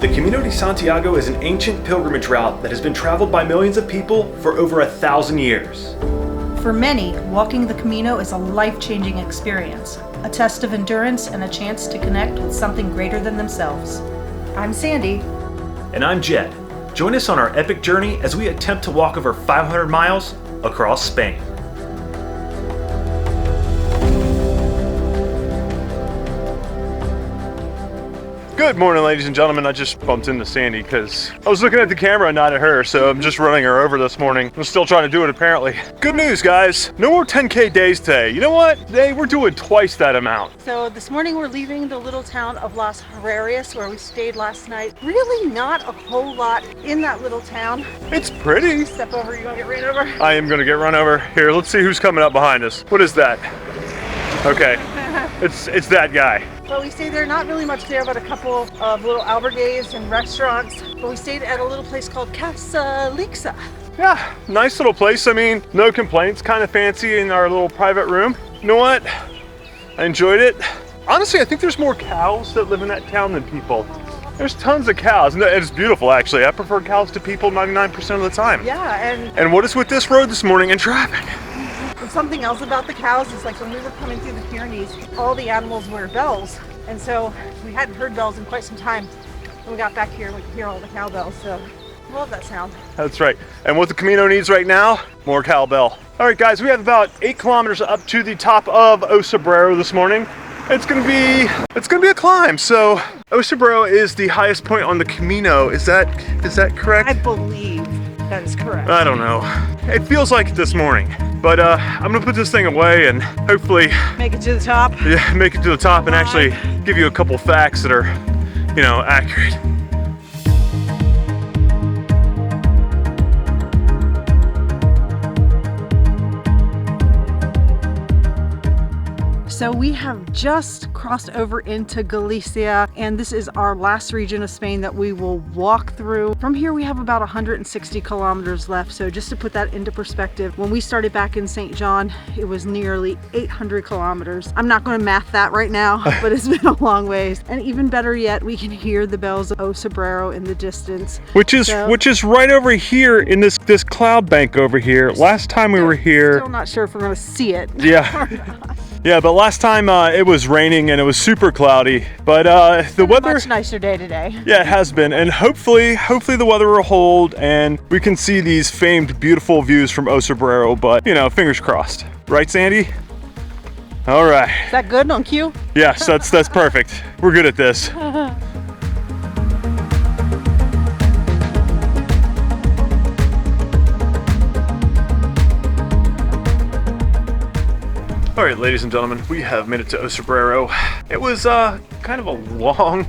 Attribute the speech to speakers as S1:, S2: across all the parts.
S1: The Camino de Santiago is an ancient pilgrimage route that has been traveled by millions of people for over 1,000 years.
S2: For many, walking the Camino is a life-changing experience, a test of endurance and a chance to connect with something greater than themselves. I'm Sandy.
S1: And I'm Jed. Join us on our epic journey as we attempt to walk over 500 miles across Spain.
S3: Good morning, ladies and gentlemen. I just bumped into Sandy because I was looking at the camera and not at her, so I'm just running her over this morning. I'm still trying to do it, apparently. Good news, guys. No more 10K days today. You know what? Today we're doing twice that amount.
S2: So this morning we're leaving the little town of Las Herrerias where we stayed last night. Really not a whole lot in that little town.
S3: It's pretty.
S2: Step over, you want to get ran over?
S3: I am gonna get run over. Here, let's see who's coming up behind us. What is that? Okay, it's that guy.
S2: Well, we stayed there, not really much there, but a couple of little albergues and restaurants. But we stayed at a little place called Casa Lixa.
S3: Yeah, nice little place. I mean, no complaints, kind of fancy in our little private room. You know what? I enjoyed it. Honestly, I think there's more cows that live in that town than people. There's tons of cows. No, it's beautiful, actually. I prefer cows to people 99% of the time.
S2: Yeah,
S3: and what is with this road this morning and traffic?
S2: And something else about the cows is like when we were coming through the Pyrenees, all the animals wear bells. And so we hadn't heard bells in quite some time. When we got back here, we could hear all the cowbells. So I love that sound.
S3: That's right. And what the Camino needs right now, more cowbell. All right, guys, we have about 8 kilometers up to the top of cebreiro this morning. It's gonna be a climb. So cebreiro is the highest point on the Camino. Is that correct?
S2: I believe that is correct.
S3: I don't know. It feels like it this morning. But I'm gonna put this thing away and hopefully
S2: make it to the top.
S3: Yeah, make it to the top and actually give you a couple facts that are, accurate.
S2: So we have just crossed over into Galicia, and this is our last region of Spain that we will walk through. From here we have about 160 kilometers left. So just to put that into perspective, when we started back in St. John, it was nearly 800 kilometers. I'm not going to math that right now, but it's been a long ways. And even better yet, we can hear the bells of cebreiro in the distance.
S3: Which is right over here in this cloud bank over here. Last time we were here,
S2: still not sure if we're going to see it.
S3: Yeah. Yeah, but last time it was raining and it was super cloudy, but the weather,
S2: much nicer day today.
S3: Yeah, it has been, and hopefully the weather will hold and we can see these famed beautiful views from cebreiro, but fingers crossed. Right, Sandy? All right.
S2: Is that good on cue?
S3: Yes, that's perfect. We're good at this. All right, ladies and gentlemen, we have made it to cebreiro. It was kind of a long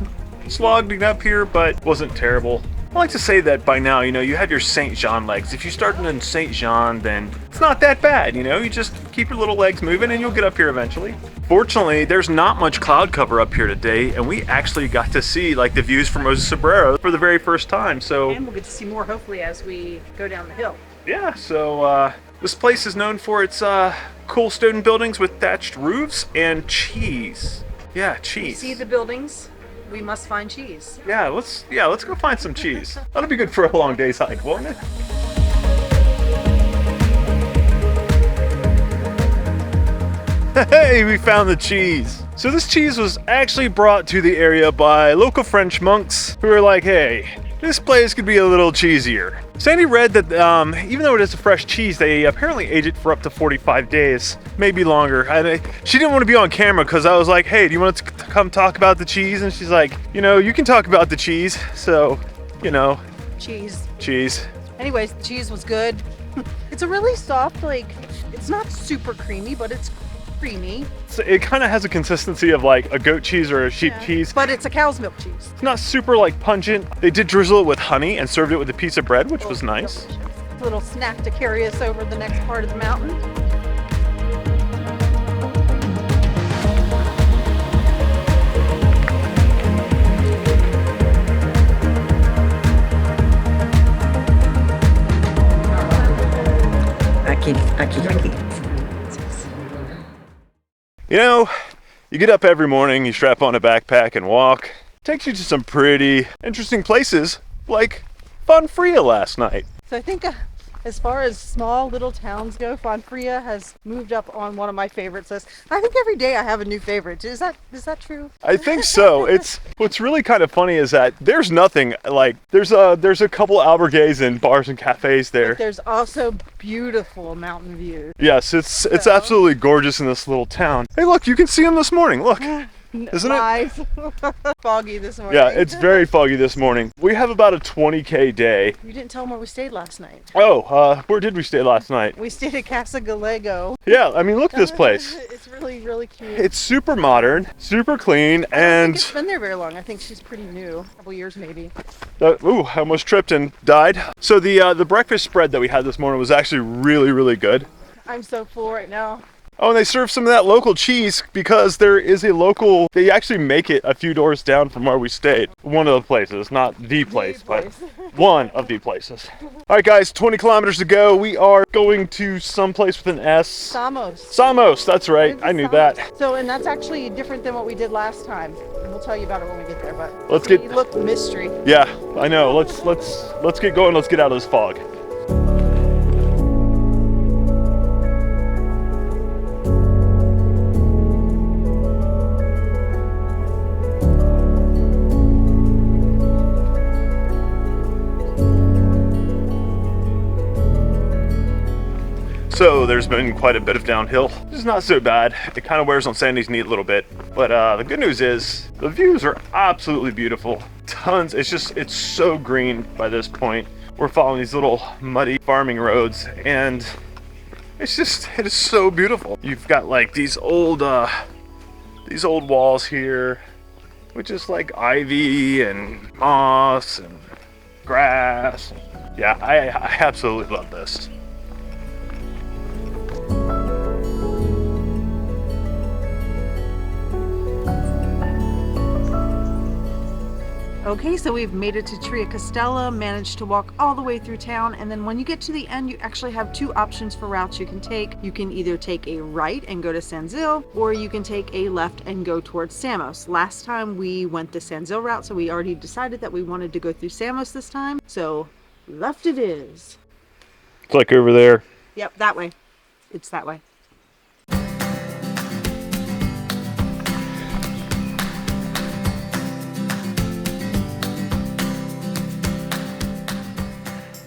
S3: slog to get up here, but wasn't terrible. I like to say that by now, you have your St. John legs. If you start in St. John, then it's not that bad, You just keep your little legs moving and you'll get up here eventually. Fortunately, there's not much cloud cover up here today, and we actually got to see the views from cebreiro for the very first time. So,
S2: and we'll get to see more hopefully as we go down the hill.
S3: Yeah, so this place is known for its cool stone buildings with thatched roofs and cheese. Yeah, cheese.
S2: See the buildings, we must find cheese.
S3: Yeah, let's go find some cheese. That'll be good for a long day's hike, won't it? Hey, we found the cheese. So this cheese was actually brought to the area by local French monks who were like, hey, this place could be a little cheesier. Sandy read that even though it is a fresh cheese, they apparently age it for up to 45 days, maybe longer. And she didn't want to be on camera because I was like, hey, do you want to come talk about the cheese? And she's like, you can talk about the cheese. So, Cheese.
S2: Anyways, the cheese was good. It's a really soft, it's not super creamy, but it's creamy.
S3: So it kind of has a consistency of like a goat cheese or a sheep cheese.
S2: But it's a cow's milk cheese.
S3: It's not super pungent. They did drizzle it with honey and served it with a piece of bread, which was nice.
S2: Delicious. A little snack to carry us over the next part of the mountain.
S4: Aquí.
S3: You get up every morning, you strap on a backpack and walk. takes you to some pretty interesting places like Fonfria last night.
S2: So I think as far as small little towns go, Fonfria has moved up on one of my favorites lists. I think every day I have a new favorite. Is that true?
S3: I think so. It's what's really kind of funny is that there's nothing like there's a couple albergues and bars and cafes there.
S2: But there's also beautiful mountain views.
S3: Yes, it's absolutely gorgeous in this little town. Hey, look, you can see them this morning. Look. Isn't
S2: nice. It? Foggy this morning.
S3: Yeah, it's very foggy this morning. We have about a 20K day.
S2: You didn't tell them where we stayed last night.
S3: Oh, where did we stay last night?
S2: We stayed at Casa Gallego.
S3: Yeah, I mean, look at this place.
S2: It's really, really cute.
S3: It's super modern, super clean,
S2: I don't
S3: and...
S2: think it's been there very long. I think she's pretty new. A couple years maybe.
S3: Ooh, I almost tripped and died. So the breakfast spread that we had this morning was actually really, really good.
S2: I'm so full right now.
S3: Oh, and they serve some of that local cheese because there is a local, they actually make it a few doors down from where we stayed. One of the places, not the place, but one of the places. All right, guys, 20 kilometers to go. We are going to someplace with an S.
S2: Samos.
S3: Samos, that's right. I knew that.
S2: So, and that's actually different than what we did last time. And we'll tell you about it when we get there, but look mystery.
S3: Yeah, I know. Let's get going. Let's get out of this fog. So there's been quite a bit of downhill. It's not so bad. It kind of wears on Sandy's knee a little bit. But the good news is the views are absolutely beautiful. Tons, it's so green by this point. We're following these little muddy farming roads and it is so beautiful. You've got like these old walls here, with just like ivy and moss and grass. Yeah, I absolutely love this.
S2: Okay, so we've made it to Triacastela, managed to walk all the way through town, and then when you get to the end, you actually have two options for routes you can take. You can either take a right and go to San Gil, or you can take a left and go towards Samos. Last time we went the San Gil route, so we already decided that we wanted to go through Samos this time, so left it is.
S3: It's like over there.
S2: Yep, that way. It's that way.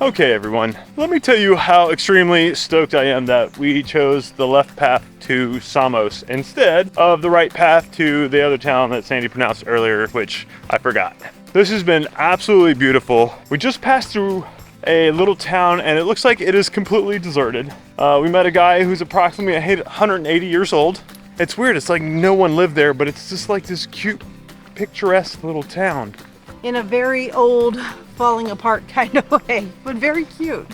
S3: Okay, everyone, let me tell you how extremely stoked I am that we chose the left path to Samos instead of the right path to the other town that Sandy pronounced earlier, which I forgot. This has been absolutely beautiful. We just passed through a little town and it looks like it is completely deserted. We met a guy who's approximately 180 years old. It's weird, it's like no one lived there, but it's just like this cute, picturesque little town.
S2: In a very old, falling apart kind of way, but very cute.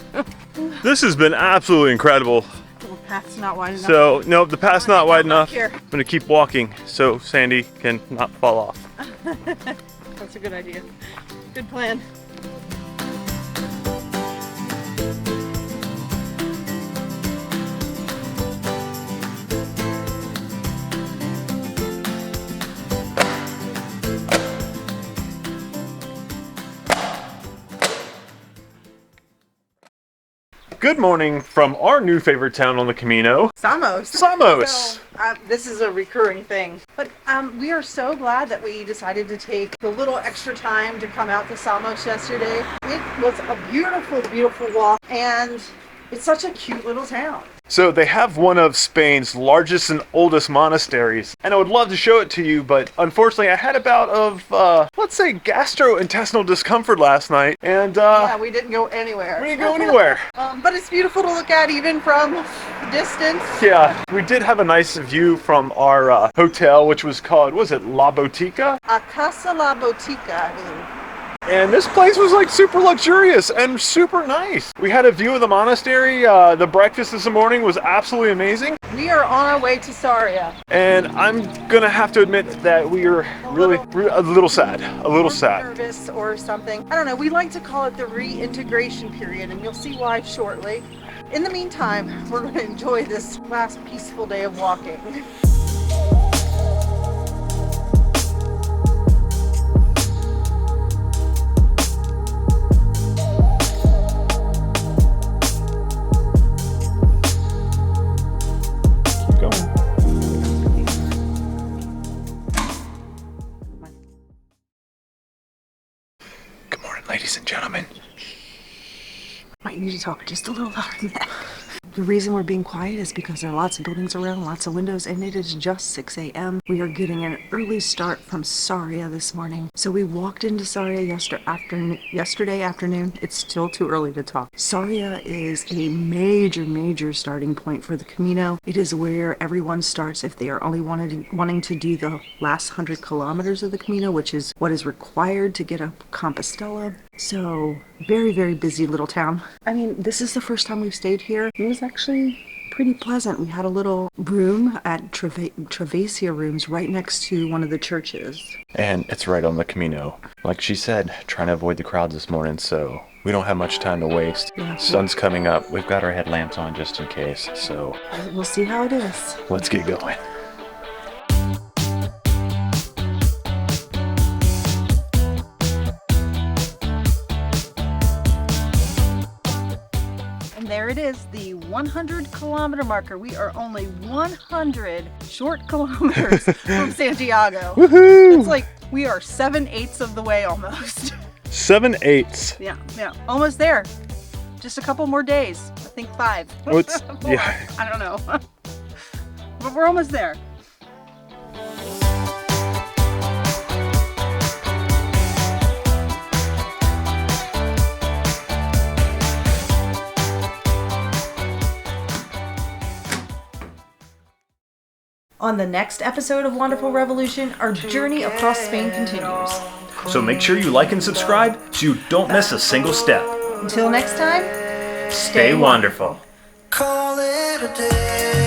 S3: This has been absolutely incredible.
S2: The path's not wide enough.
S3: So, no, the path's not wide enough.
S2: Here.
S3: I'm gonna keep walking so Sandy can not fall off.
S2: That's a good idea. Good plan.
S3: Good morning from our new favorite town on the Camino.
S2: Samos.
S3: Samos.
S2: So, this is a recurring thing. But we are so glad that we decided to take the little extra time to come out to Samos yesterday. It was a beautiful, beautiful walk, and it's such a cute little town.
S3: So they have one of Spain's largest and oldest monasteries, and I would love to show it to you, but unfortunately I had a bout of, let's say, gastrointestinal discomfort last night, and
S2: yeah, we didn't go anywhere.
S3: we didn't go anywhere.
S2: But it's beautiful to look at even from a distance.
S3: Yeah, we did have a nice view from our hotel, which was called, was it La Botica?
S2: A Casa La Botica, I believe.
S3: And this place was like super luxurious and super nice. We had a view of the monastery. The breakfast this morning was absolutely amazing.
S2: We are on our way to Sarria.
S3: And I'm gonna have to admit that we are really a little sad.
S2: Nervous or something. I don't know. We like to call it the reintegration period, and you'll see why shortly. In the meantime, we're going to enjoy this last peaceful day of walking.
S3: ladies and gentlemen.
S2: Might need to talk just a little louder than that. The reason we're being quiet is because there are lots of buildings around, lots of windows, and it is just 6 a.m. We are getting an early start from Sarria this morning. So we walked into Sarria yesterday afternoon. It's still too early to talk. Sarria is a major starting point for the Camino. It is where everyone starts if they are only wanting to do the last 100 kilometers of the Camino, which is what is required to get up Compostela. So very busy little town. I mean, this is the first time we've stayed here. It was actually pretty pleasant. We had a little room at Travessia Rooms right next to one of the churches.
S3: And it's right on the Camino. Like she said, trying to avoid the crowds this morning, so we don't have much time to waste.
S2: Yeah.
S3: Sun's coming up. We've got our headlamps on just in case, so
S2: We'll see how it is.
S3: let's get going.
S2: There it is, the 100 kilometer marker. We are only 100 short kilometers from Santiago.
S3: Woohoo!
S2: It's like we are 7/8 of the way almost.
S3: 7/8.
S2: Yeah, almost there. Just a couple more days. I think 5.
S3: What's
S2: 4.
S3: yeah?
S2: I don't know. But we're almost there. On the next episode of Wanderful Revolution, our journey across Spain continues.
S1: So make sure you like and subscribe so you don't miss a single step.
S2: Until next time,
S1: Stay wonderful.
S4: Call it a day.